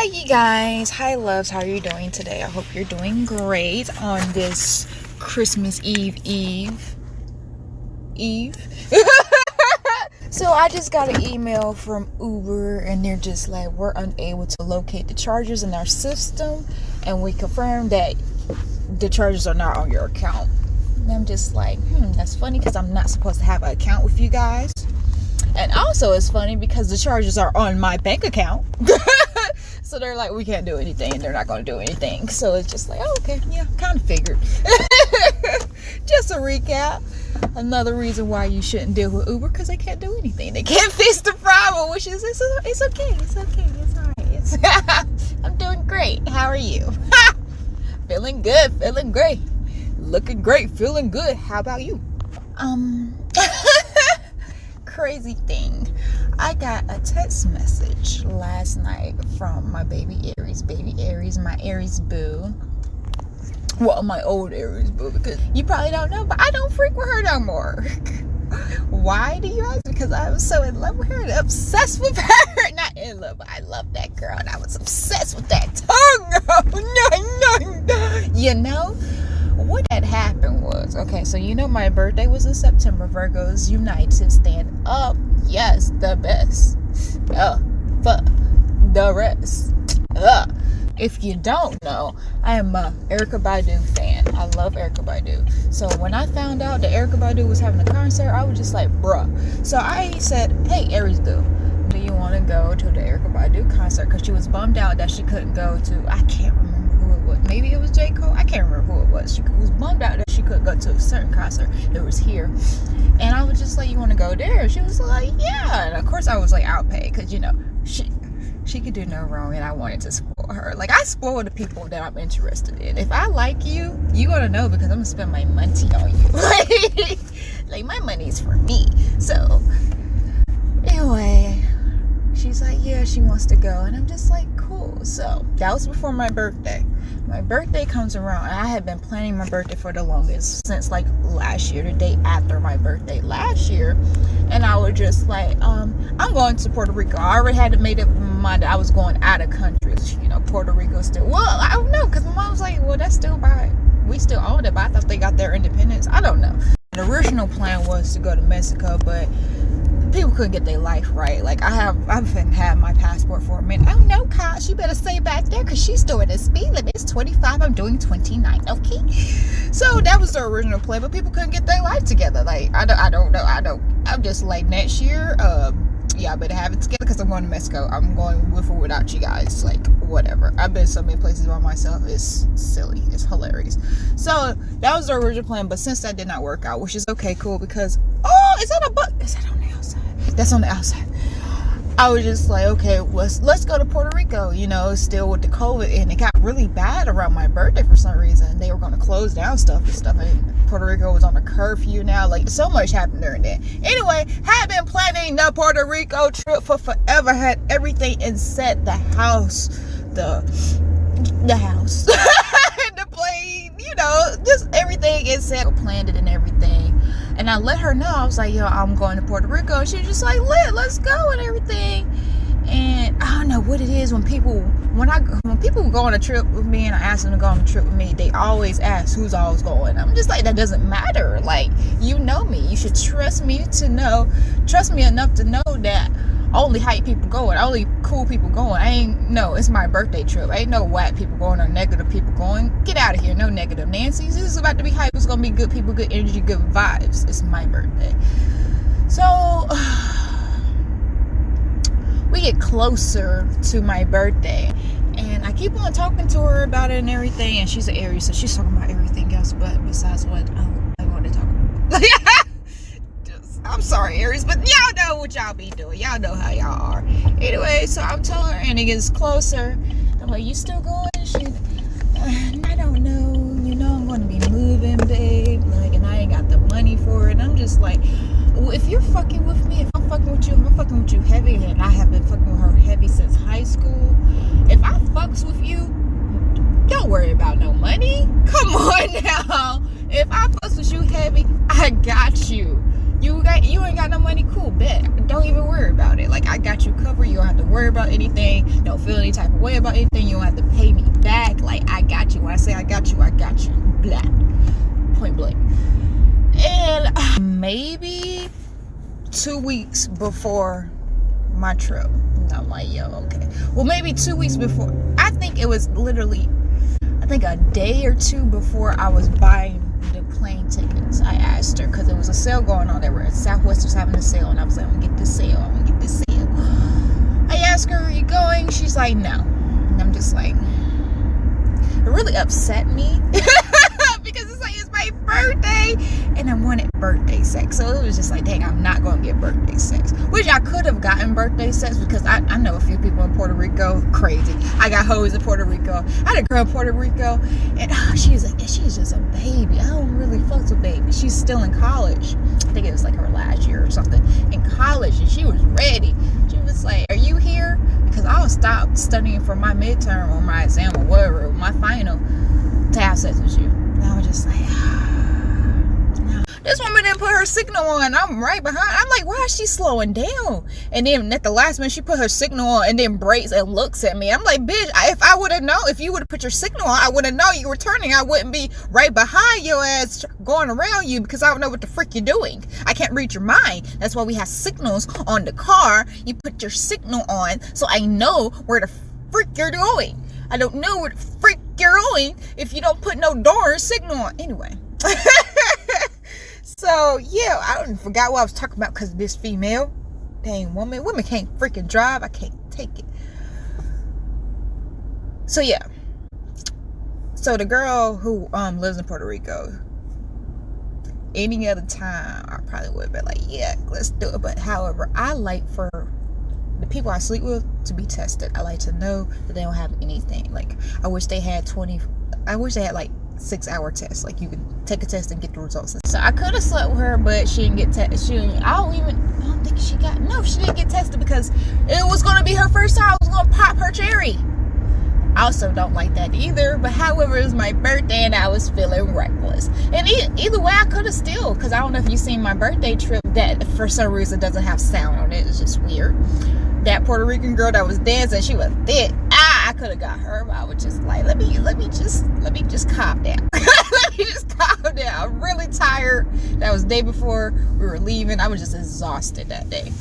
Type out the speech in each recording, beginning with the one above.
Hi you guys, hi loves, how are you doing today? I hope you're doing great on this Christmas Eve. So I just got an email from Uber and they're just like, we're unable to locate the charges in our system, and we confirmed that the charges are not on your account. And I'm just like, that's funny because I'm not supposed to have an account with you guys. And also it's funny because the charges are on my bank account. So they're like, we can't do anything, and they're not going to do anything. So it's just like, oh, okay, yeah, kind of figured. Just a recap. Another reason why you shouldn't deal with Uber, because they can't do anything. They can't fix the problem, which is, it's okay. It's all right. I'm doing great. How are you? Feeling good, feeling great. Looking great, feeling good. How about you? Crazy thing. I got a text message last night from my baby Aries, my Aries boo. Well, my old Aries boo, because you probably don't know, but I don't freak with her no more. Why do you ask? Because I was so in love with her and obsessed with her. Not in love, but I love that girl and I was obsessed with that tongue. No. You know? What had happened was, okay, so you know my birthday was in September. Virgos United, stand up. Yes, the best. Fuck the rest. If you don't know, I am a Erykah Badu fan. I love Erykah Badu. So when I found out that Erykah Badu was having a concert, I was just like, bruh. So I said, hey, Aries boo, do you want to go to the Erykah Badu concert? Because she was bummed out that she couldn't go to, I can't remember who it was. Maybe it was J. Cole. I can't remember who it was. She was bummed out that she couldn't go to a certain concert. It was here. And I was just like, you want to go there? She was like, yeah. And of course I was like, I'll pay. Because, you know, she could do no wrong, and I wanted to spoil her. Like, I spoil the people that I'm interested in. If I like you, you gotta know, because I'm gonna spend my money on you. Like my money's for me. So anyway, she's like, yeah, she wants to go, and I'm just like, cool. So that was before my birthday. My birthday comes around, and I had been planning my birthday for the longest, since like last year, the day after my birthday last year. And I was just like, I'm going to Puerto Rico. I already had to make up my mind that I was going out of country. You know, Puerto Rico still, well, I don't know, because my mom was like, well, that's still we still own it, but I thought they got their independence. I don't know. The original plan was to go to Mexico, but people couldn't get their life right. Like, I've had my passport for a minute. Oh no, Kosh, you better stay back there, because she's doing the speed limit. It's 25, I'm doing 29, okay? So that was the original plan, but people couldn't get their life together. Like, I don't know. I'm just like, next year, yeah, I better have it together, because I'm going to Mexico. I'm going with or without you guys. Like, whatever. I've been so many places by myself. It's silly. It's hilarious. So that was the original plan, but since that did not work out, which is okay, cool, because, oh, is that on the outside? That's on the outside. I was just like, okay, let's go to Puerto Rico. You know, still with the COVID, and it got really bad around my birthday for some reason. They were going to close down stuff, and Puerto Rico was on a curfew now. Like, so much happened during that. Anyway, had been planning the Puerto Rico trip for forever. Had everything in set, the house, the plane, you know, just everything is set. Planned it and everything. And I let her know. I was like, yo, I'm going to Puerto Rico. And she was just like, let's go and everything. And I don't know what it is when people go on a trip with me and I ask them to go on a trip with me, they always ask who's always going. I'm just like, that doesn't matter. Like, you know me. You should trust me enough to know that only hype people going, only cool people going. It's my birthday trip. Ain't no whack people going or negative people going. Get out of here. No negative Nancy's. This is about to be hype. It's gonna be good people, good energy, good vibes. It's my birthday. So we get closer to my birthday, and I keep on talking to her about it and everything, and she's an Aries, so she's talking about everything else but besides what I want to talk about. I'm sorry, Aries, but y'all know what y'all be doing. Y'all know how y'all are. Anyway, so I'm telling her, and it gets closer. I'm like, you still going? I don't know. You know, I'm going to be moving, babe. Like, and I ain't got the money for it. And I'm just like, well, if you're fucking with me, if I'm fucking with you, if I'm fucking with you heavy, and I have been fucking with her heavy since high school, if I fucks with you, don't worry about no money. Come on now. If I fucks with you heavy, I got you. You ain't got no money, cool, bet. Don't even worry about it. Like, I got you covered. You don't have to worry about anything. Don't feel any type of way about anything. You don't have to pay me back. Like, I got you. When I say I got you, blah, point blank. And maybe 2 weeks before my trip, I'm like, yo, okay. Well, maybe 2 weeks before. I think it was literally, a day or two before I was buying the plane tickets. I asked her, because there was a sale going on. Southwest was having a sale, and I was like, I'm gonna get this sale. I asked her, are you going? She's like, no. And I'm just like, it really upset me because it's like, it's my birthday and I wanted birthday sex. So it was just like, dang, I'm not going to get birthday sex. Which I could have gotten birthday sex, because I know a few people in Puerto Rico. Crazy. I got hoes in Puerto Rico. I had a girl in Puerto Rico, and she's just a baby. I don't really fuck with babies. She's still in college. I think it was like her last year or something in college, and she was ready. She was like, are you here? Because I'll stop studying for my midterm or my exam or whatever, my final, to have sex with you. And I was just like, this woman didn't put her signal on. I'm right behind. I'm like, why is she slowing down? And then at the last minute, she put her signal on and then breaks and looks at me. I'm like, bitch, if I would have known, if you would have put your signal on, I would have known you were turning. I wouldn't be right behind your ass going around you, because I don't know what the frick you're doing. I can't read your mind. That's why we have signals on the car. You put your signal on so I know where the frick you're going. I don't know where the frick you're going if you don't put no door signal on. Anyway. So, yeah, I forgot what I was talking about, because this female, dang woman. Women can't freaking drive. I can't take it. So, yeah. So, the girl who lives in Puerto Rico, any other time, I probably would have been like, yeah, let's do it. But, however, I like for the people I sleep with to be tested. I like to know that they don't have anything. Like, I wish they had like 6-hour tests. Like, you could take a test and get the results. So I could have slept with her, but she didn't get tested. I don't think she didn't get tested, because it was going to be her first time. I was going to pop her cherry. I also don't like that either. But however, it was my birthday and I was feeling reckless. And either way, I could have still, because I don't know if you've seen my birthday trip, that for some reason doesn't have sound on it. It's just weird. That Puerto Rican girl that was dancing, she was thick. I could have got her, but I was just like, let me just calm down. Let me just calm down. I'm really tired. That was the day before we were leaving. I was just exhausted that day.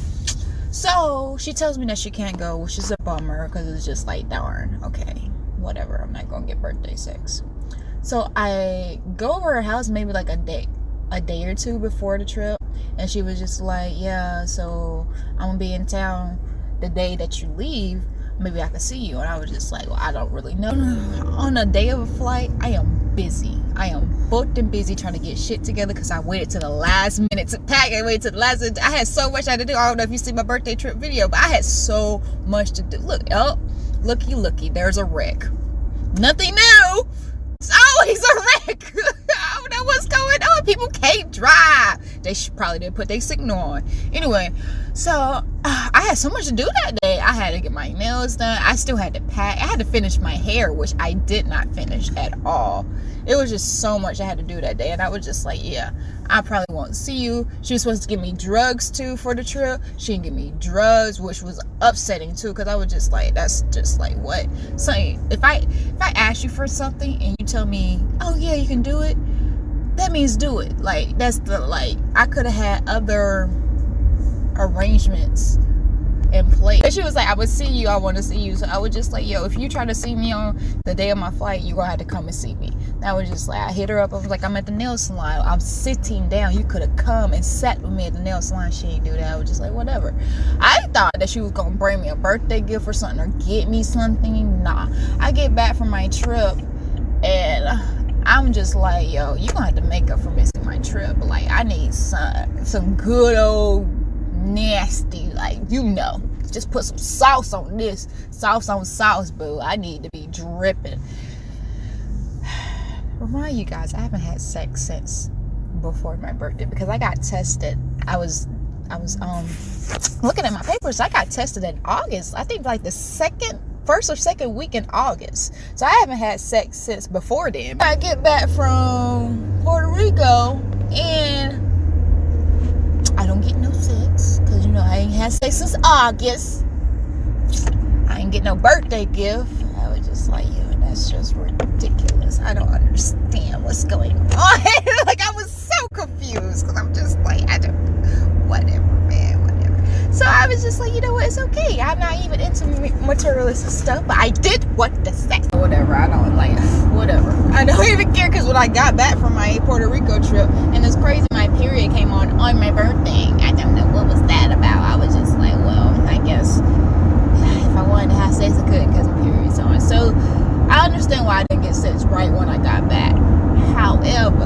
So she tells me that she can't go, which is a bummer, because it's just like, darn, okay, whatever. I'm not gonna get birthday sex. So I go over her house maybe like a day or two before the trip, and she was just like, yeah, so I'm gonna be in town the day that you leave, maybe I can see you. And I was just like, well, I don't really know. On a day of a flight, I am busy. I am booked and busy trying to get shit together, because I waited to the last minute to pack. I waited to the last minute. I had so much I had to do. I don't know if you see my birthday trip video, but I had so much to do. Look, oh, looky, there's a wreck. Nothing new. It's always a wreck. I don't know what's going on. People can't drive. They probably didn't put their signal on. Anyway, so I had so much to do that day. I had to get my nails done. I still had to pack. I had to finish my hair, which I did not finish at all. It was just so much I had to do that day. And I was just like, yeah, I probably won't see you. She was supposed to give me drugs too for the trip. She didn't give me drugs, which was upsetting too, because I was just like, that's just like, what? So if I ask you for something and you tell me, oh yeah, you can do it, that means do it. Like, that's the, like, I could have had other arrangements in place. And she was like, I would see you, I want to see you. So I was just like, yo, if you try to see me on the day of my flight, you're gonna have to come and see me. And I was just like, I hit her up. I was like, I'm at the nail salon. I'm sitting down. You could have come and sat with me at the nail salon. She ain't do that. I was just like, whatever. I thought that she was gonna bring me a birthday gift or something, or get me something. Nah. I get back from my trip and I'm just like, yo, you gonna have to make up for missing my trip. Like, I need some good old nasty, like, you know, just put some sauce on this. Sauce on sauce, boo. I need to be dripping. Remind you guys, I haven't had sex since before my birthday, because I got tested. I was looking at my papers. I got tested in August. I think like the first or second week in August. So I haven't had sex since before then. I get back from Puerto Rico and I I don't get no sex, because, you know, I ain't had sex since August. I ain't get no birthday gift. I was just like, yo, that's just ridiculous. I don't understand what's going on. Like, I was so confused, because I'm just like, whatever, man, whatever. So I was just like, you know what, it's okay. I'm not even into materialistic stuff, but I did want the sex. Whatever, I don't, like, whatever. I don't even care, because when I got back from my Puerto Rico trip, and it's crazy, my period came on my birthday. I don't know what was that about. I was just like, well, I guess if I wanted to have sex, I couldn't, because my period's on. So I understand why I didn't get sex right when I got back. However,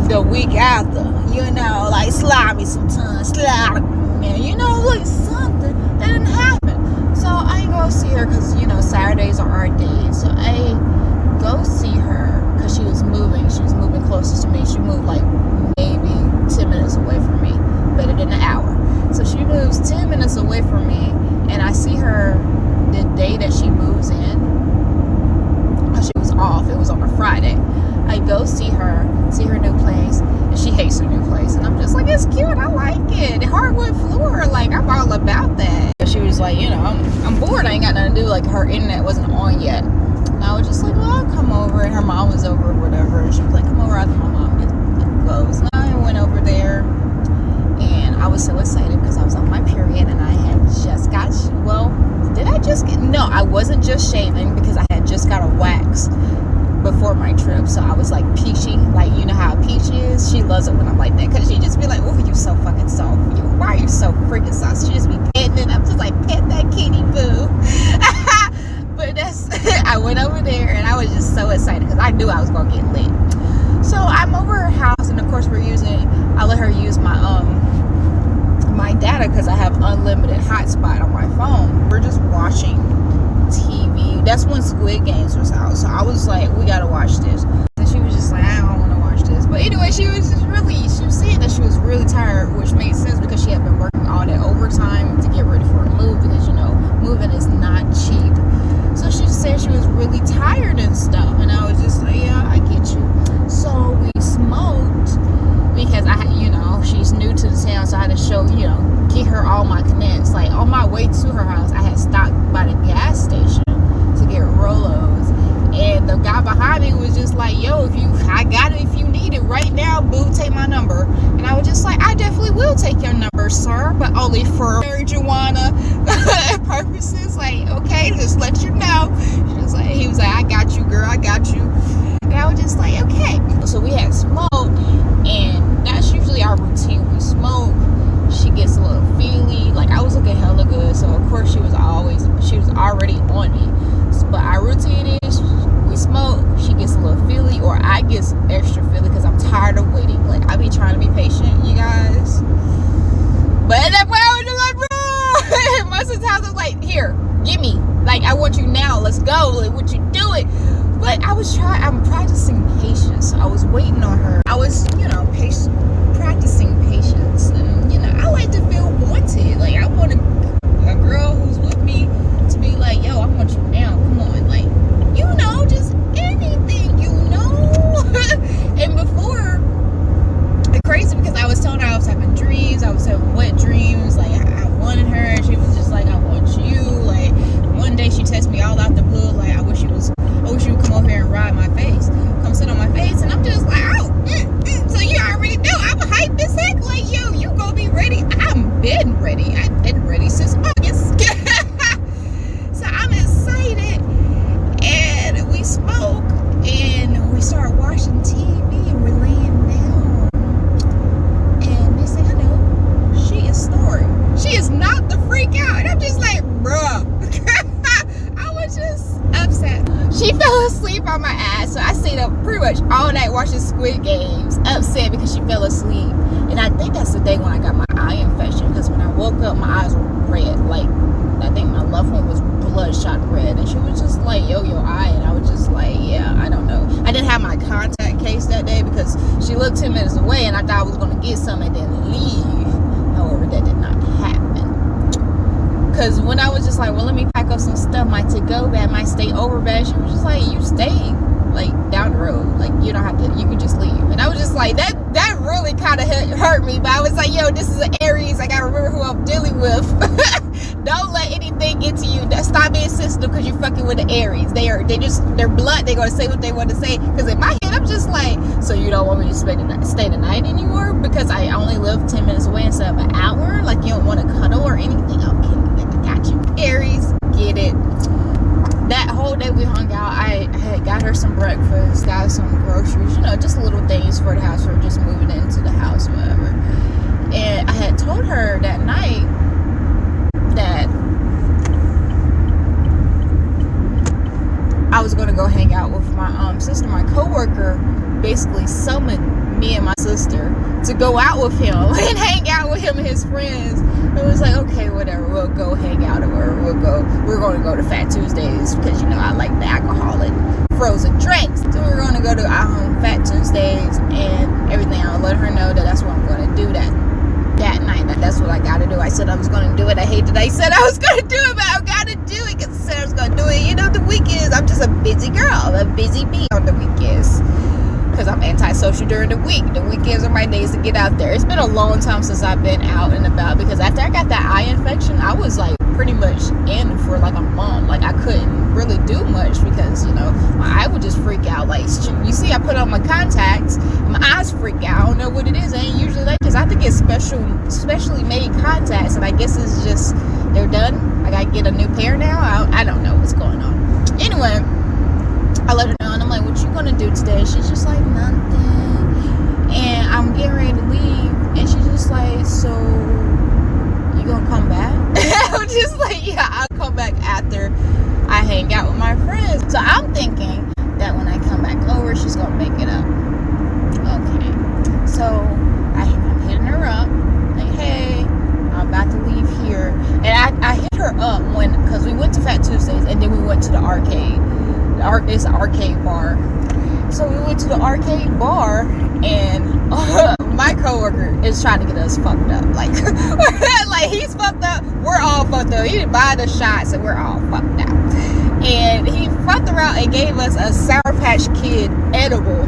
the week after, you know, like, slide me sometimes, slide me, you know, like something that didn't happen. So I ain't go see her, because, you know, Saturdays are our days. So I go see her, because she was moving closer to me. She moved like maybe 10 minutes away from me, better than an hour. So she moves 10 minutes away from me, and I see her the day that she moves in. She was off. It was on a Friday. I go see her new place, and she hates her new place. And I'm just like, it's cute. I like it. Hardwood floor. Like, I'm all about that. She was like, you know, I'm bored. I ain't got nothing to do. Like, her internet wasn't on yet. And I was just like, well, I'll come over. And her mom was over or whatever. And she was like, come over after my mom gets clothes. And I went over there. And I was so excited because I was on my period. And I had just got, did I just get, no, I wasn't just shaving, because I had just got a wax before my trip. So I was like peachy, like, you know how Peach is. She loves it when I'm like that, because she just be like, oh, you so fucking soft. Why are you so freaking soft? She just be petting it. I'm just like, pet that kitty, boo. But that's I went over there, and I was just so excited, because I knew I was gonna get lit. So I'm over her house, and of course I let her use my data, because I have unlimited hotspot on my phone. We're just watching TV. That's when Squid Games was out. So I was like, we gotta watch this. And she was just like, I don't want to watch this. But anyway, she was saying that she was really tired, which made sense, because she had been working all that overtime to get ready for a move, because, you know, moving is not cheap. So she said she was really tired and stuff. And I was just like, yeah, I get you. So we smoked, because she's new to the town, so I had to show, get her all my connects. Like, on my way to her house, I had stopped by the gas station to get Rolos, and the guy behind me was just like, yo, I got it if you need it right now, boo, take my number. And I was just like, I definitely will take your number, sir, but only for marijuana purposes. Like, okay, just let you know. He was like, I got you, girl, I got you. And I was just like, okay. So we had smoked, and that's usually our routine. We smoke, she gets a little feely. Like, I was looking hella good, so of course she was already on me. But our routine is, we smoke, she gets a little feely, or I get extra feely, because I'm tired of waiting. Like, I be trying to be patient, you guys. But at that point, I was just like, bro. Most of the times I'm like, here, give me. Like, I want you now. Let's go. Like, what you doing? But I'm practicing patience. I was waiting on her. I was, practicing patience. And, I like to feel wanted. Like, I want a girl who's with me to be like, yo, I want you now. Come on. Like, just anything, And before, it's crazy, because I was telling her I was having dreams. I was having wet dreams. Like, I wanted her, and she was just like, I want you. Like, one day she texted me all out the blue, like, I wish you would come over here and ride my face. Come sit on my face. And I'm just like, so you already know I'm hyped as heck. Like, yo, you gonna be ready. I've been ready since August. So I'm excited. And we smoke, and we start watching TV, and we're laying down. And they say, I know, she is snoring. She is not the freak out. And I'm just like, bruh. I was just upset. She fell asleep on my ass, so I stayed up pretty much all night watching Squid Games, upset because she fell asleep. And I think that's the day when I got my eye infection, because when I woke up, my eyes were red. Like, I think my left one was bloodshot red. And she was just like, yo, your eye. And I was just like, yeah, I don't know. I didn't have my contact case that day, because she looked 10 minutes away, and I thought I was going to get some and then leave. However, that did not happen. Because when I was just like, well, let me pack up some stuff, my to-go bag, my stay-over bag, she was just like, you stay, like, down the road. Like, you don't have to, you can just leave. And I was just just like, that really kind of hurt me. But I was like, yo, this is an Aries. I gotta remember who I'm dealing with. Don't let anything get to you. Stop being sensitive because you're fucking with the Aries. They're blunt. They're gonna say what they want to say. Because in my head, I'm just like, so you don't want me to stay the night anymore because I only live 10 minutes away instead of an hour? Like, you don't want to cuddle or anything? Okay, I got you. Aries, get it. That whole day we hung out. I had got her some breakfast, got some groceries, just little things for the house. We're just moving into the house, whatever. And I had told her that night that I was going to go hang out with my sister. My coworker basically summoned me and my sister to go out with him and hang out with him and his friends. It was like, okay, whatever, we'll go hang out, or we're going to go to Fat Tuesdays because I like the alcohol and frozen drinks. So we're going to go to Fat Tuesdays and everything. I'll let her know that's what I'm going to do that night. That's what I got to do. I said I was going to do it. I hate that I said I was going to do it, but I got to do it because I said I was going to do it. The weekends, I'm just a busy girl. I'm a busy bee on the weekends. Because I'm antisocial during the week. The weekends are my days to get out there. It's been a long time since I've been out and about because after I got that eye infection, I was like pretty much in for like a month. Like I couldn't really do much because my eye would just freak out. Like you see, I put on my contacts, my eyes freak out. I don't know what it is. I ain't usually like this. I have to get specially made contacts, and I guess it's just they're done. I gotta get a new pair now. I don't know what's going on. Anyway, I let her know, and I'm like, what you gonna do today? She's just like, nothing. And I'm getting ready to leave, and she's just like, so you gonna come back? I'm just like, yeah, I'll come back after I hang out with my friends. So I'm thinking that when I come back over, she's gonna make it up. Okay. So I'm hitting her up, like, hey, I'm about to leave here. And I hit her up because we went to Fat Tuesdays, and then we went to the arcade. It's an arcade bar. So we went to the arcade bar, and my coworker is trying to get us fucked up. Like he's fucked up. We're all fucked up. He didn't buy the shots, and we're all fucked up. And he fucked around and gave us a Sour Patch Kid edible.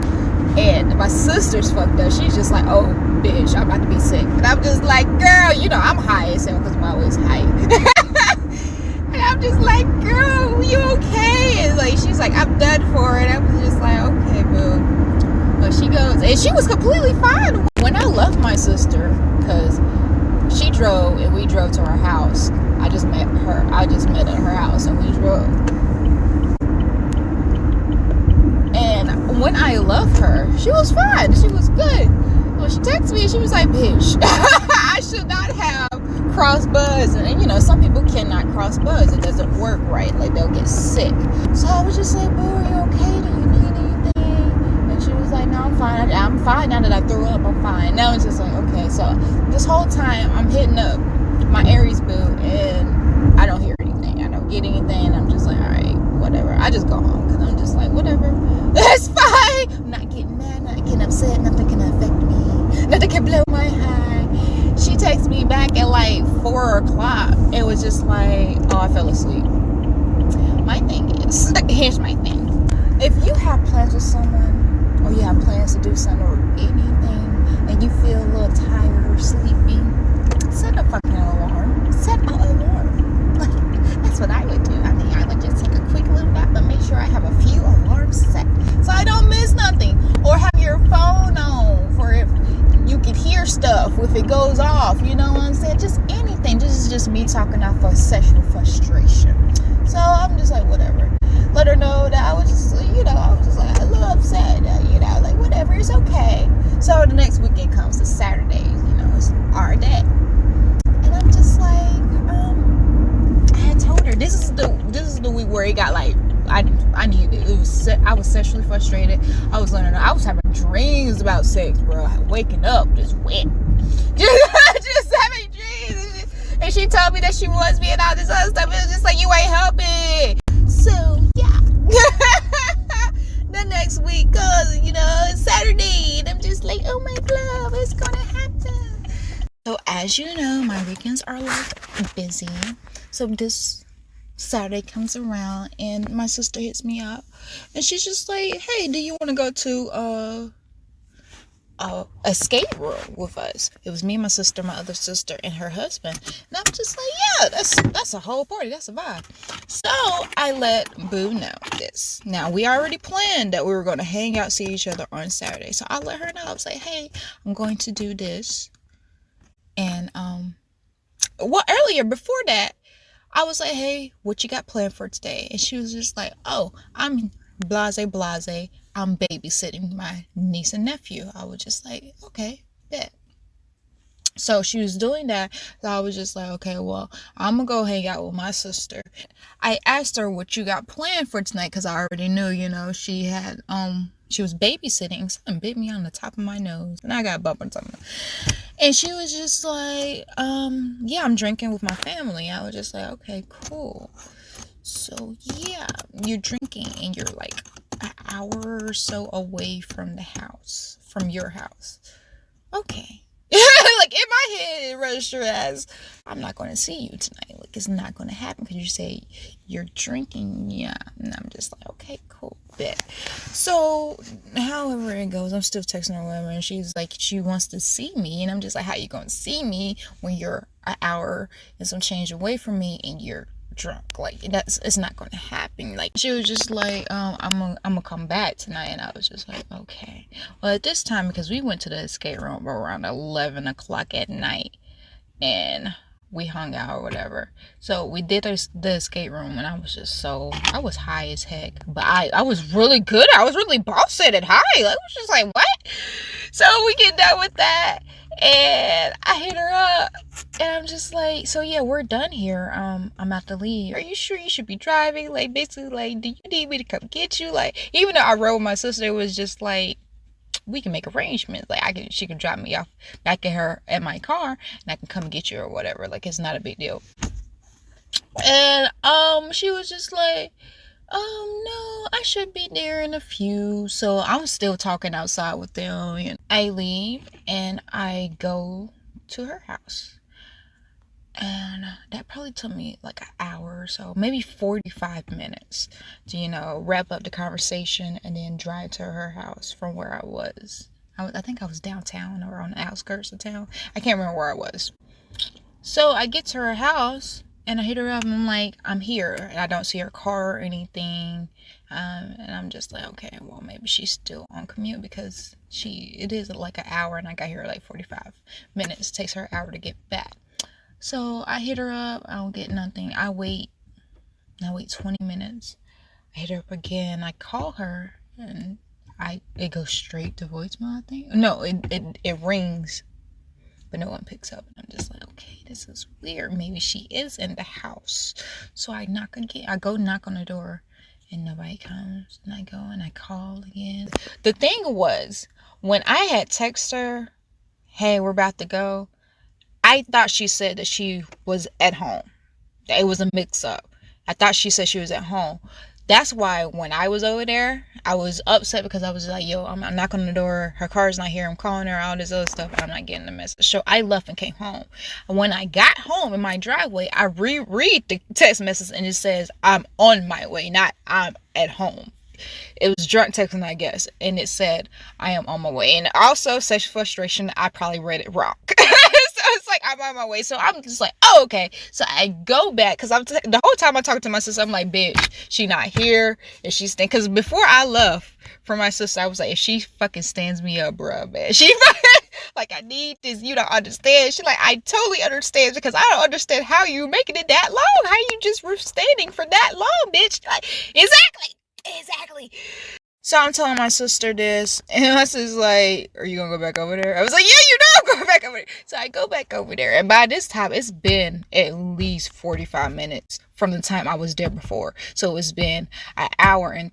And my sister's fucked up. She's just like, oh, bitch, I'm about to be sick. And I'm just like, girl, I'm high as hell because I'm always high. And I'm just like, girl, you okay? And like, she's like, I'm done for it. I was just like, okay, boo. But she goes, and she was completely fine. When I left my sister, because she drove and we drove to her house. I just met at her house and we drove. And when I left her, she was fine. She was good. When she texted me, she was like, bitch, I should not have cross buzz. And some people cannot cross buzz. It doesn't work right. Like they'll get sick. So I was just like, boo, are you okay? Do you need anything? And she was like, no, I'm fine. I'm fine now that I threw up. I'm fine. Now it's just like, okay. So this whole time I'm hitting up my Aries boo and I don't hear anything. I don't get anything. I'm just like, all right, whatever. I just go home because I'm just like, whatever. That's fine. I'm not getting mad, not getting upset. Nothing can affect me. Nothing can blow my high. She texted me back at like 4 o'clock. It was just like, oh, I fell asleep. My thing is, here's my thing. If you have plans with someone, or you have plans to do something or anything, and you feel a little tired or sleepy, set a fucking alarm. Set an alarm. Like, that's what I would do. I mean, I would just take a quick little nap, but make sure I have a few alarms set so I don't miss nothing. Or have your phone on for if you could hear stuff if it goes off. You know what I'm saying? Just anything. This is just me talking off of sexual frustration. So I'm just like, whatever. Let her know that I was just, I was just like a little upset. Like whatever, it's okay. So the next weekend comes, the Saturdays. It's our day. And I'm just like, I had told her this is the week where it got like I needed it. I was sexually frustrated. I was letting her know. I was having dreams about sex, bro. Waking up just wet, just having dreams. And she told me that she wants me and all this other stuff. It was just like, you ain't helping. So yeah. The next week goes, it's Saturday, and I'm just like, oh my God, what's gonna happen? So as you know, my weekends are like busy. So this Saturday comes around and my sister hits me up and she's just like, hey, do you want to go to a escape room with us. It was me, my sister, my other sister, and her husband. And I'm just like, yeah, that's a whole party. That's a vibe. So I let Boo know this. Now we already planned that we were going to hang out, see each other on Saturday. So I let her know. I was like, hey, I'm going to do this. And well, earlier before that, I was like, hey, what you got planned for today? And she was just like, oh, I'm blase. I'm babysitting my niece and nephew. I was just like, okay, bet. So she was doing that. So I was just like, okay, well, I'm going to go hang out with my sister. I asked her what you got planned for tonight because I already knew, she was babysitting. Something bit me on the top of my nose and I got a bump on something. And she was just like, yeah, I'm drinking with my family. I was just like, okay, cool. So yeah, you're drinking and you're like an hour or so away from your house. Okay. Like in my head, it registered as, I'm not going to see you tonight. Like it's not going to happen because you say you're drinking. Yeah. And I'm just like, okay, cool. Bet. So however it goes, I'm still texting her whatever, and she's like, she wants to see me. And I'm just like, how you going to see me when you're an hour and some change away from me and you're drunk? Like it's not going to happen. Like she was just like, I'm gonna come back tonight. And I was just like, okay. Well, at this time, because we went to the escape room around 11 o'clock at night and we hung out or whatever. So we did the escape room, and I was high as heck, but I was really good. I was really boss at it high. Like, I was just like, what? So we get done with that, and I hit her up, and I'm just like, so yeah, we're done here. I'm about to leave. Are you sure you should be driving? Like, basically, like, do you need me to come get you? Like, even though I rode with my sister, it was just like, we can make arrangements. Like she can drop me off back at my car, and I can come get you or whatever. Like it's not a big deal. And she was just like, no, I should be there in a few. So I'm still talking outside with them, and I leave and I go to her house. And that probably took me like an hour or so, maybe 45 minutes to, wrap up the conversation and then drive to her house from where I was. I think I was downtown or on the outskirts of town. I can't remember where I was. So I get to her house and I hit her up and I'm like, I'm here. And I don't see her car or anything. And I'm just like, okay, well, maybe she's still on commute because it is like an hour and I got here like 45 minutes. It takes her an hour to get back. So I hit her up. I don't get nothing. I wait 20 minutes. I hit her up again. I call her and it goes straight to voicemail, I think. No, it rings, but no one picks up. And I'm just like, okay, this is weird. Maybe she is in the house. So I go knock on the door and nobody comes. And I go and I call again. The thing was, when I had texted her, hey, we're about to go, I thought she said that she was at home. It was a mix-up. I thought she said she was at home. That's why when I was over there, I was upset because I was like, yo, I'm knocking on the door. Her car's not here. I'm calling her, all this other stuff. And I'm not getting the message. So I left and came home. And when I got home in my driveway, I reread the text message and it says, I'm on my way, not I'm at home. It was drunk texting, I guess. And it said, I am on my way. And also, sexual frustration, I probably read it wrong. So it's like, I'm on my way. So I'm just like, oh, okay. So I go back, because the whole time I talk to my sister, I'm like, bitch, she not here. And she's staying. Because before I left for my sister, I was like, if she fucking stands me up, bruh, man. She like, I need this. You don't understand. She like, I totally understand, because I don't understand how you making it that long. How you just were standing for that long, bitch? Like, exactly. So I'm telling my sister this, and my sister's like, are you gonna go back over there? I was like, yeah, I'm going back over there. So I go back over there, and by this time, it's been at least 45 minutes from the time I was there before. So it's been an hour and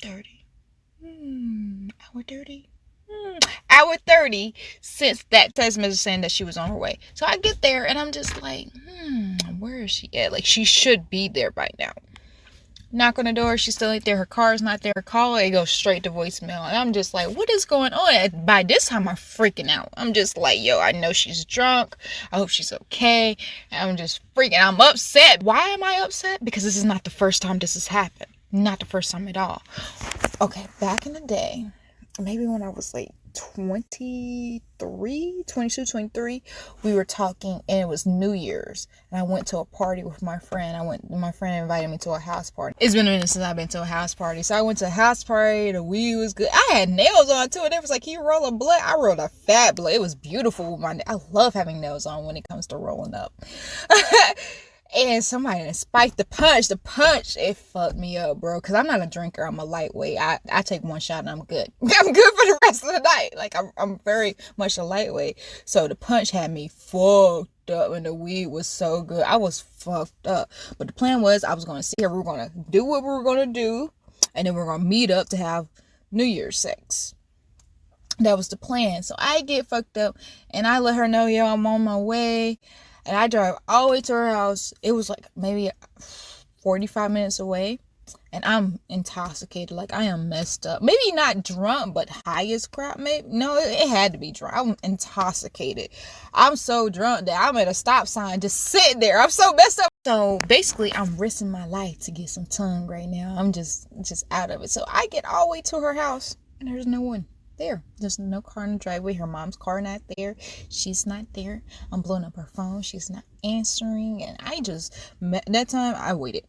30. Hour 30 since that text message saying that she was on her way. So I get there, and I'm just like, where is she at? Like, she should be there by now. Knock on the door, she's still ain't there. Her car's not there. Call, it goes straight to voicemail. And I'm just like, what is going on? And by this time, I'm freaking out. I'm just like, yo, I know she's drunk. I hope she's okay. And I'm just freaking. I'm upset. Why am I upset? Because this is not the first time this has happened. Not the first time at all. Okay, back in the day, maybe when I was like 22, 23. We were talking, and it was New Year's, and I went to a party with my friend. My friend invited me to a house party. It's been a minute since I've been to a house party, so I went to a house party. The weed was good. I had nails on too, and it was like, can you roll a blunt? I rolled a fat blunt. It was beautiful. I love having nails on when it comes to rolling up. And somebody spiked the punch. The punch, it fucked me up, bro. Because I'm not a drinker. I'm a lightweight. I take one shot and I'm good. I'm good for the rest of the night. Like, I'm very much a lightweight. So the punch had me fucked up, and the weed was so good. I was fucked up. But the plan was I was going to sit here. We were going to do what we were going to do. And then we were going to meet up to have New Year's sex. That was the plan. So I get fucked up, and I let her know, yo, I'm on my way. And I drive all the way to her house. It was like maybe 45 minutes away. And I'm intoxicated. Like, I am messed up. Maybe not drunk, but high as crap. Maybe. No, it had to be drunk. I'm intoxicated. I'm so drunk that I'm at a stop sign just sitting there. I'm so messed up. So basically, I'm risking my life to get some tongue right now. I'm just out of it. So I get all the way to her house, and there's no one there. There's no car in the driveway. Her mom's car not there. She's not there. I'm blowing up her phone. She's not answering. And that time I waited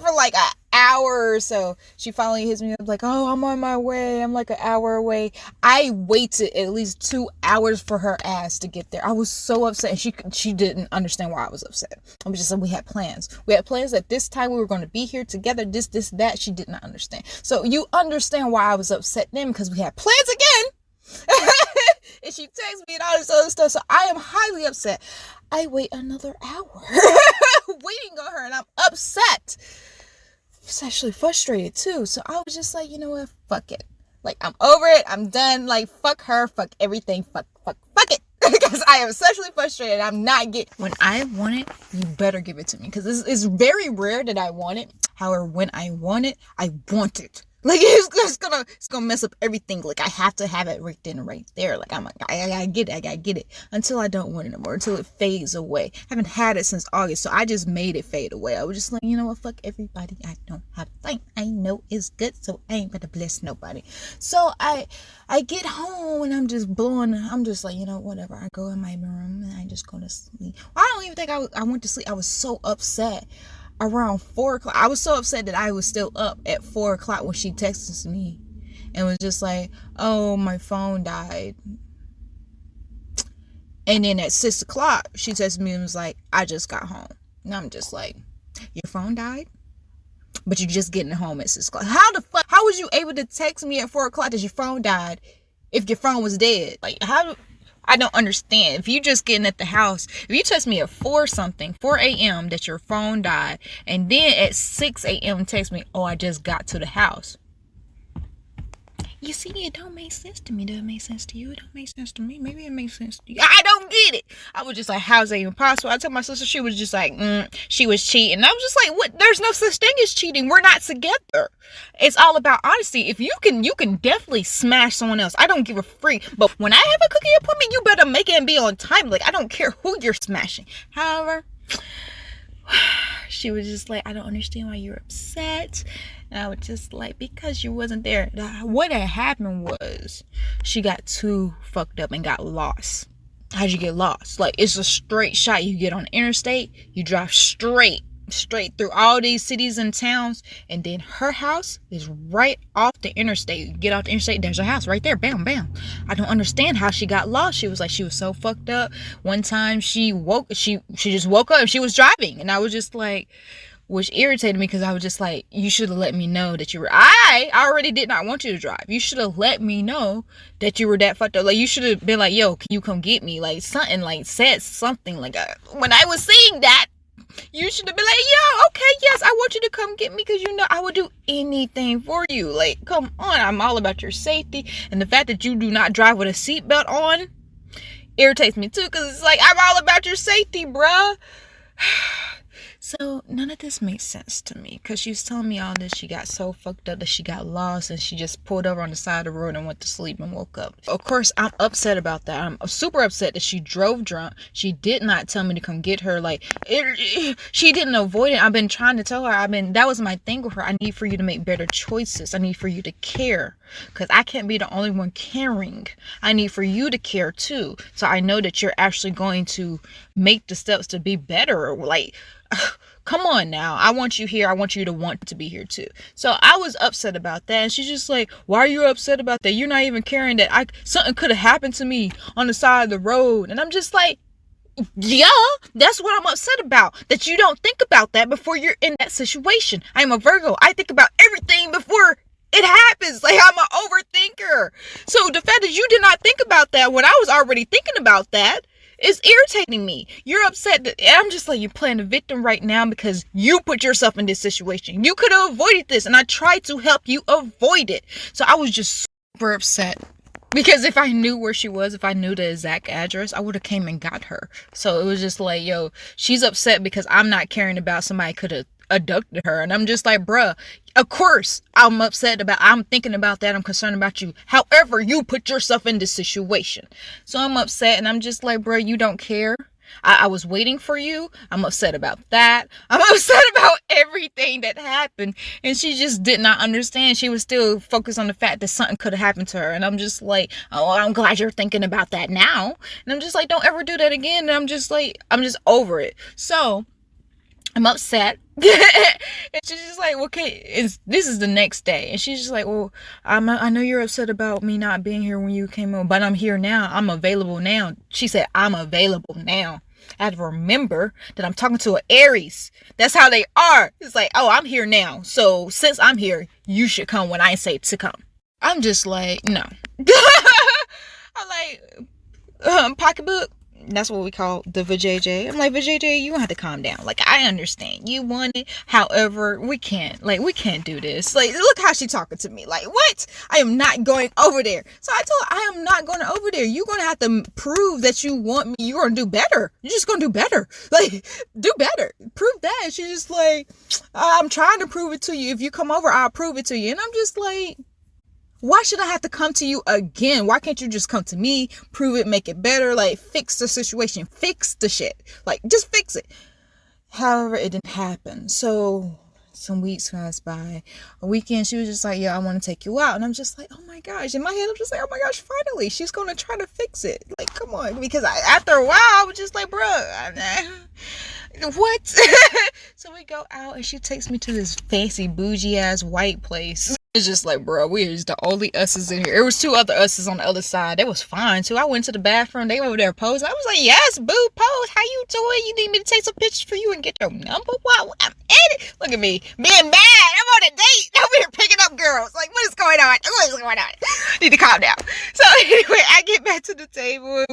for like an hour or so. She finally hits me up like, oh, I'm on my way. I'm like an hour away. I waited at least 2 hours for her ass to get there. I was so upset. And she didn't understand why I was upset. I was just like, we had plans. We had plans that this time we were going to be here together. This, that. She did not understand. So you understand why I was upset then, because we had plans again. And she texts me and all this other stuff. So I am highly upset. I wait another hour waiting on her, and I'm upset. I was actually frustrated too. So I was just like, you know what? Fuck it. Like, I'm over it. I'm done. Like, fuck her. Fuck everything. Fuck it. Because I am sexually frustrated. I'm not getting. When I want it, you better give it to me. Because it's very rare that I want it. However, when I want it, I want it. Like, it's gonna mess up everything. Like, I have to have it right then and right there. Like, I gotta get it until I don't want it anymore, until it fades away. I haven't had it since August, so I just made it fade away. I was just like, you know what, fuck everybody. I don't have to fight. I know it's good, so I ain't gonna bless nobody. So I get home and I'm just like, you know, whatever. I go in my room and I just go to sleep. I don't even think I went to sleep. I was so upset. Around 4 o'clock, I was so upset that I was still up at 4 o'clock when she texted me and was just like, oh, my phone died. And then at 6 o'clock, she texted me and was like, I just got home. And I'm just like, your phone died? But you're just getting home at 6 o'clock. How was you able to text me at 4 o'clock that your phone died if your phone was dead? Like, I don't understand. If you just getting at the house, if you text me at 4 a.m. that your phone died, and then at 6 a.m. text me, oh, I just got to the house. You see, it don't make sense to me. Does it make sense to you? It don't make sense to me. Maybe it makes sense to you. I don't get it. I was just like, how's that even possible? I told my sister, she was just like, she was cheating. I was just like, what? There's no such thing as cheating. We're not together. It's all about honesty. If you can definitely smash someone else. I don't give a freak. But when I have a cooking appointment, you better make it and be on time. Like, I don't care who you're smashing. However, she was just like, I don't understand why you're upset. And I was just like, because you wasn't there. What had happened was she got too fucked up and got lost. How'd you get lost? Like, it's a straight shot. You get on the interstate, you drive straight through all these cities and towns, and then her house is right off the interstate. You get off the interstate, there's her house right there. Bam, bam. I don't understand how she got lost. She was like, she was so fucked up. One time she just woke up and she was driving, and I was just like, which irritated me, because I was just like, you should have let me know that you were. I already did not want you to drive. You should have let me know that you were that fucked up. Like, you should have been like, yo, can you come get me? Like, something, like, said something like when I was saying that, you should have been like, yo, okay, yes, I want you to come get me, because you know I would do anything for you. Like, come on, I'm all about your safety. And the fact that you do not drive with a seatbelt on irritates me too, because it's like, I'm all about your safety, bruh. So none of this made sense to me because she was telling me all this. She got so fucked up that she got lost and she just pulled over on the side of the road and went to sleep and woke up. Of course, I'm upset about that. I'm super upset that she drove drunk. She did not tell me to come get her. Like, she didn't avoid it. I've been trying to tell her. That was my thing with her. I need for you to make better choices. I need for you to care because I can't be the only one caring. I need for you to care too. So I know that you're actually going to make the steps to be better. Like, come on now. I want you here. I want you to want to be here too. So I was upset about that. And she's just like, why are you upset about that? You're not even caring that something could have happened to me on the side of the road. And I'm just like, yeah, that's what I'm upset about. That you don't think about that before you're in that situation. I'm a Virgo. I think about everything before it happens. Like, I'm an overthinker. So the fact that you did not think about that when I was already thinking about that, it's irritating me. You're upset that I'm just like, you're playing the victim right now because you put yourself in this situation. You could have avoided this, and I tried to help you avoid it. So I was just super upset because if I knew where she was, if I knew the exact address, I would have came and got her. So it was just like, yo, she's upset because I'm not caring about somebody could have abducted her. And I'm just like, bruh, of course I'm thinking about that. I'm concerned about you. However, you put yourself in this situation. So I'm upset and I'm just like, bruh, you don't care. I was waiting for you. I'm upset about that. I'm upset about everything that happened. And she just did not understand. She was still focused on the fact that something could have happened to her. And I'm just like, oh, I'm glad you're thinking about that now. And I'm just like, don't ever do that again. And I'm just over it. So I'm upset. And she's just like, okay, this is the next day. And she's just like, well, I know you're upset about me not being here when you came on, but I'm here now. I'm available now. She said, I'm available now. I have to remember that I'm talking to an Aries. That's how they are. It's like, oh, I'm here now. So since I'm here, you should come when I say to come. I'm just like, no. I'm like, pocketbook. That's what we call the vajayjay. I'm like, vajayjay, you don't have to calm down. Like, I understand you want it. However, we can't do this. Like, look how she talking to me. Like, what? I am not going over there. So I told her, I am not going over there. You're going to have to prove that you want me. You're going to do better. You're just going to do better. Like, do better. Prove that. And she's just like, I'm trying to prove it to you. If you come over, I'll prove it to you. And I'm just like, why should I have to come to you again? Why can't you just come to me, prove it, make it better, like fix the situation, fix the shit, like just fix it. However, it didn't happen. So some weeks passed by. A weekend, she was just like, yeah, I want to take you out. And I'm just like, oh my gosh. In my head, I'm just like, oh my gosh, finally, she's going to try to fix it. Like, come on. Because after a while, I was just like, bruh, what? So we go out and she takes me to this fancy bougie ass white place. It's just like, bro, we're just the only us's in here. There was two other us's on the other side. That was fine too. I went to the bathroom. They were over there posing. I was like, yes, boo, pose. How you doing? You need me to take some pictures for you and get your number? Wow, I'm at it. Look at me being mad. I'm on a date. I'm over here picking up girls. Like, what is going on? What is going on? Need to calm down. So anyway, I get back to the table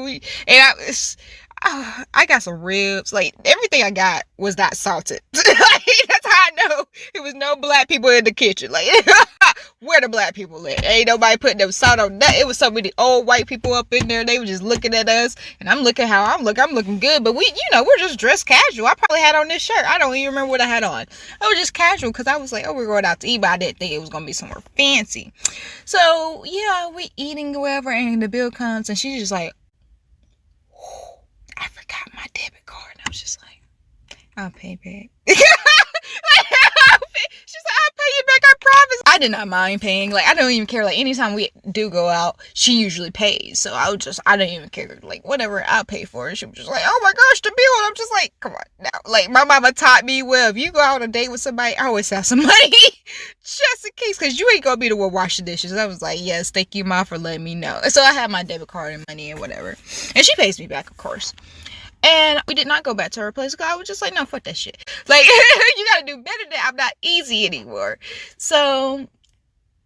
I got some ribs. Like, everything I got was not salted. That's how I know it was no black people in the kitchen. Like, where the black people at? Ain't nobody putting them salt on that. It was so many old white people up in there. They were just looking at us, and I'm looking how I'm looking good. But we're just dressed casual. I probably had on this shirt. I don't even remember what I had on. I was just casual because I was like, oh, we're going out to eat, but I didn't think it was gonna be somewhere fancy. So yeah, we eating or whatever, and the bill comes, and she's just like, I forgot my debit card. And I was just like, I'll pay back. She's like, I'll pay you back, I promise. I did not mind paying. Like, I don't even care. Like, anytime we do go out, she usually pays. So I don't even care. Like, whatever, I'll pay for it. She was just like, oh my gosh, the bill. And I'm just like, come on now. Like, my mama taught me, well, if you go out on a date with somebody, I always have some money. Just in case, because you ain't gonna be the one wash the dishes. I was like, yes, thank you, Ma, for letting me know. So I have my debit card and money and whatever. And she pays me back, of course. And we did not go back to her place because I was just like, no, fuck that shit. Like, you gotta do better than I'm not easy anymore. So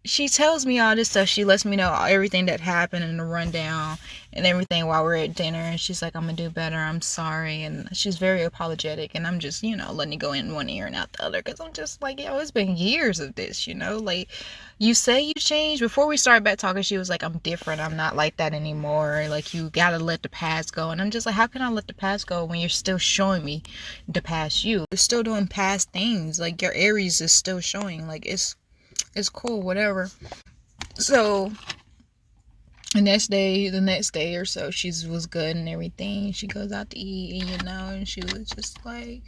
she tells me all this stuff. She lets me know everything that happened and the rundown and everything while we're at dinner. And she's like, I'm gonna do better. I'm sorry. And she's very apologetic. And I'm just, letting it go in one ear and out the other. Because I'm just like, it's been years of this, Like, you say you changed. Before we started back talking, she was like, I'm different. I'm not like that anymore. Like, you gotta let the past go. And I'm just like, how can I let the past go when you're still showing me the past you? You're still doing past things. Like, your Aries is still showing. Like, it's cool, whatever. So the next day or so, she was good and everything. She goes out to eat, and she was just like,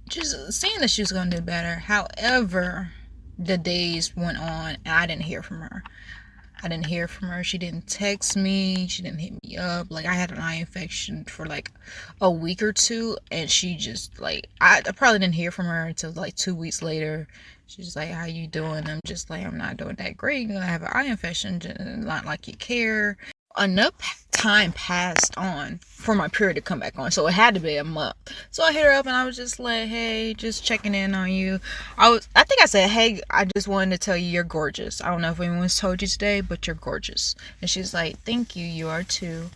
just saying that she was gonna do better. However, the days went on and I didn't hear from her. She didn't text me. She didn't hit me up. Like, I had an eye infection for like a week or two, and she just like, I probably didn't hear from her until like 2 weeks later. She's like, how you doing? I'm just like, I'm not doing that great. I have an eye infection. Not like you care. Enough time passed on for my period to come back on, so it had to be a month. So I hit her up and I was just like, hey, just checking in on you. I think I said, hey, I just wanted to tell you you're gorgeous. I don't know if anyone's told you today, but you're gorgeous. And she's like, thank you, you are too.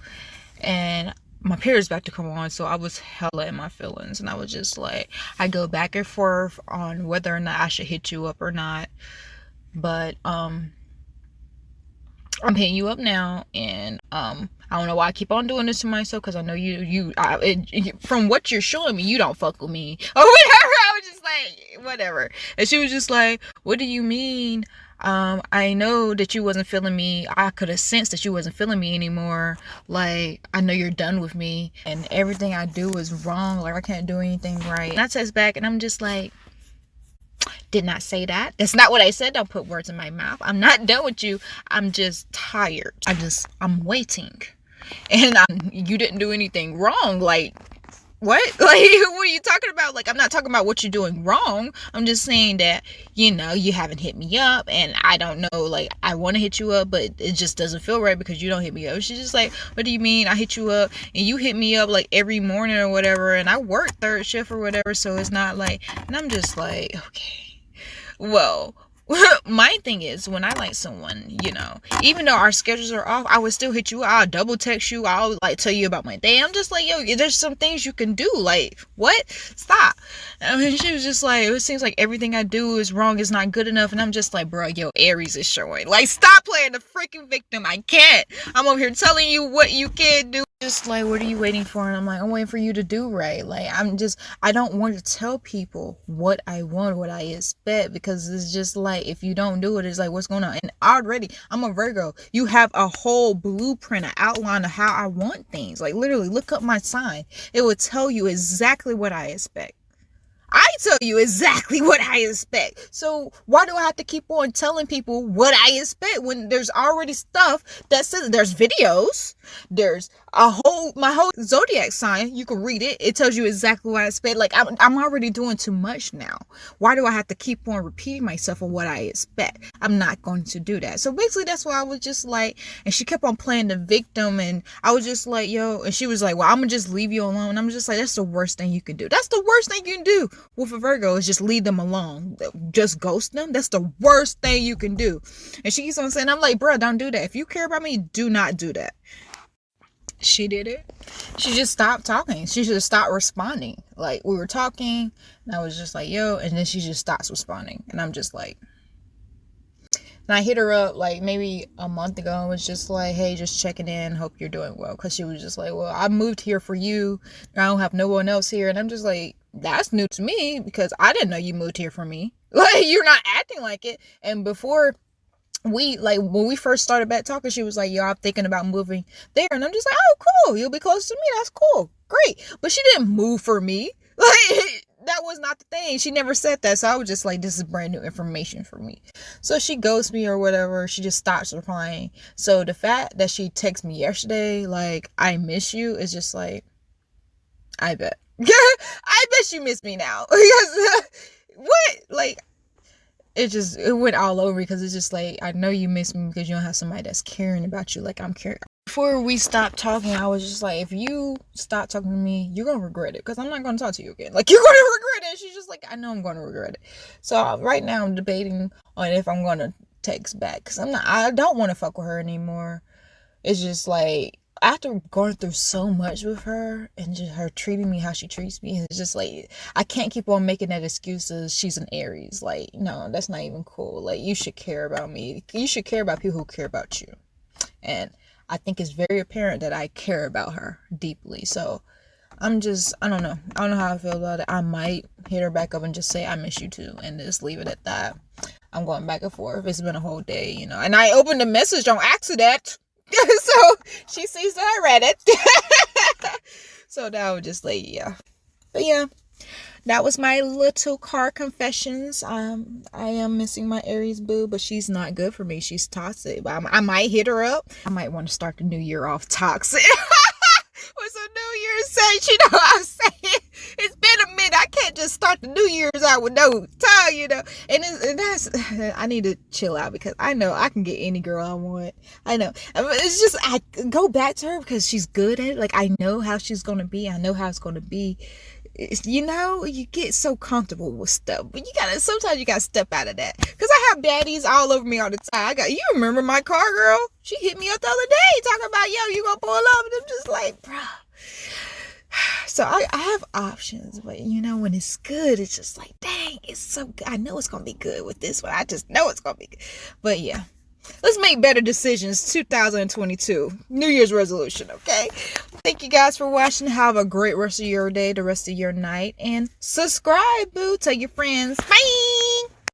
And my period's back to come on, so I was hella in my feelings, and I was just like, I go back and forth on whether or not I should hit you up or not. But I'm hitting you up now, and I don't know why I keep on doing this to myself, because I know from what you're showing me, you don't fuck with me or whatever. I was just like, whatever. And she was just like, what do you mean? I know that you wasn't feeling me. I could have sensed that you wasn't feeling me anymore. Like, I know you're done with me, and everything I do is wrong. Like, I can't do anything right. And I text back, and I'm just like, did not say that. That's not what I said. Don't put words in my mouth. I'm not done with you. I'm just tired. I'm waiting. And you didn't do anything wrong. Like, what? Like, what are you talking about? Like, I'm not talking about what you're doing wrong. I'm just saying that, you haven't hit me up, and I don't know, like, I want to hit you up, but it just doesn't feel right because you don't hit me up. She's just like, what do you mean? I hit you up and you hit me up like every morning or whatever, and I work third shift or whatever, so it's not like, and I'm just like, okay. Well, my thing is, when I like someone, even though our schedules are off, I would still hit you. I'll double text you. I'll like tell you about my day. I'm just like, yo, there's some things you can do. Like, what? Stop. I mean, she was just like, it seems like everything I do is wrong, is not good enough. And I'm just like, bro, yo, Aries is showing. Like, stop playing the freaking victim. I can't. I'm over here telling you what you can do. Just like, what are you waiting for? And I'm like, I'm waiting for you to do right. Like, I don't want to tell people what I want, what I expect, because it's just like, if you don't do it, it's like, what's going on? And already, I'm a Virgo. You have a whole blueprint, an outline of how I want things. Like, literally, look up my sign. It will tell you exactly what I expect. I tell you exactly what I expect. So why do I have to keep on telling people what I expect when there's already stuff that says, there's videos, there's my whole zodiac sign, you can read it. It tells you exactly what I expect. Like, I'm already doing too much now. Why do I have to keep on repeating myself on what I expect? I'm not going to do that. So basically, that's why I was just like, and she kept on playing the victim, and I was just like, yo, and she was like, well, I'm gonna just leave you alone. And I'm just like, that's the worst thing you can do. That's the worst thing you can do with a Virgo, is just leave them alone. Just ghost them. That's the worst thing you can do. And she keeps on saying, I'm like, bro, don't do that. If you care about me, do not do that. She did it. She just stopped talking. She just stopped responding. Like, we were talking, and I was just like, yo, and then she just stops responding. And I'm just like, and I hit her up like maybe a month ago and was just like, hey, just checking in, hope you're doing well. Because she was just like, well, I moved here for you. I don't have no one else here. And I'm just like, that's new to me, because I didn't know you moved here for me. Like, you're not acting like it. And before when we first started back talking, she was like, yo, I'm thinking about moving there. And I'm just like, oh, cool, you'll be close to me, that's cool, great. But she didn't move for me. Like, that was not the thing. She never said that. So I was just like, this is brand new information for me. So she ghosts me or whatever. She just stops replying. So the fact that she texted me yesterday, like, I miss you, is just like, I bet. I bet you miss me now. Because what? Like, it went all over, because it's just like, I know you miss me because you don't have somebody that's caring about you like I'm caring. before we stopped talking, I was just like, if you stop talking to me, you're gonna regret it, because I'm not gonna talk to you again. Like, you're gonna regret it. She's just like, I know I'm gonna regret it. So right now I'm debating on if I'm gonna text back, because I don't want to fuck with her anymore. It's just like, after going through so much with her and just her treating me how she treats me, it's just like, I can't keep on making that excuse of she's an Aries. Like, no, that's not even cool. Like, you should care about me. You should care about people who care about you. And I think it's very apparent that I care about her deeply. So I don't know. I don't know how I feel about it. I might hit her back up and just say, I miss you too, and just leave it at that. I'm going back and forth. It's been a whole day, you know. And I opened the message on accident. So she sees that I read it. So now I'm just like, yeah. But yeah, that was my little car confessions. I am missing my Aries boo, but she's not good for me. She's toxic. I might hit her up. I might want to start the new year off toxic. With some New Year's sex, you know what I'm saying? It's been a minute. I can't just start the New Year's out with no time, you know. And that's, I need to chill out, because I know I can get any girl I want. I know. It's just, I go back to her because she's good at it. Like, I know how she's going to be. I know how it's going to be. You know, you get so comfortable with stuff, but sometimes you gotta step out of that, because I have baddies all over me all the time. You remember my car girl? She hit me up the other day talking about, yo, you gonna pull up? And I'm just like, bro. So I have options, but you know, when it's good, it's just like, dang, it's so good. I know it's gonna be good with this one. I just know it's gonna be good. But yeah, let's make better decisions. 2022 New Year's resolution. Okay, thank you guys for watching. Have a great rest of your day, the rest of your night, and subscribe, boo. Tell your friends. Bye.